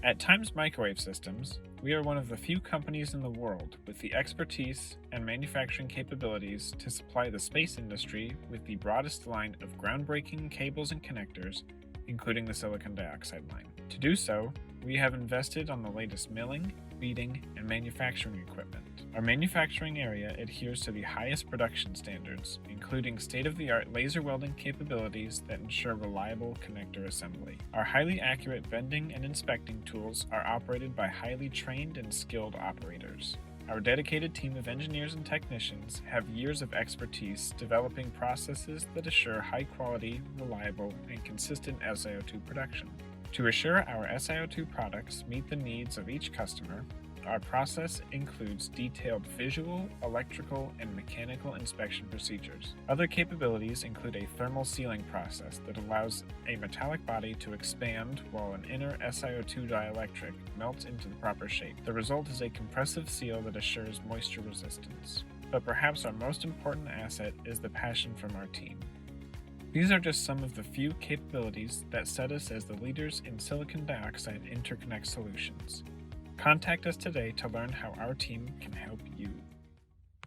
At Times Microwave Systems, we are one of the few companies in the world with the expertise and manufacturing capabilities to supply the space industry with the broadest line of groundbreaking cables and connectors, including the silicon dioxide line. To do so, we have invested on the latest milling, beading, and manufacturing equipment. Our manufacturing area adheres to the highest production standards, including state-of-the-art laser welding capabilities that ensure reliable connector assembly. Our highly accurate bending and inspecting tools are operated by highly trained and skilled operators. Our dedicated team of engineers and technicians have years of expertise developing processes that assure high-quality, reliable, and consistent SiO2 production. To assure our SiO2 products meet the needs of each customer, our process includes detailed visual, electrical, and mechanical inspection procedures. Other capabilities include a thermal sealing process that allows a metallic body to expand while an inner SiO2 dielectric melts into the proper shape. The result is a compressive seal that assures moisture resistance. But perhaps our most important asset is the passion from our team. These are just some of the few capabilities that set us as the leaders in silicon dioxide interconnect solutions. Contact us today to learn how our team can help you.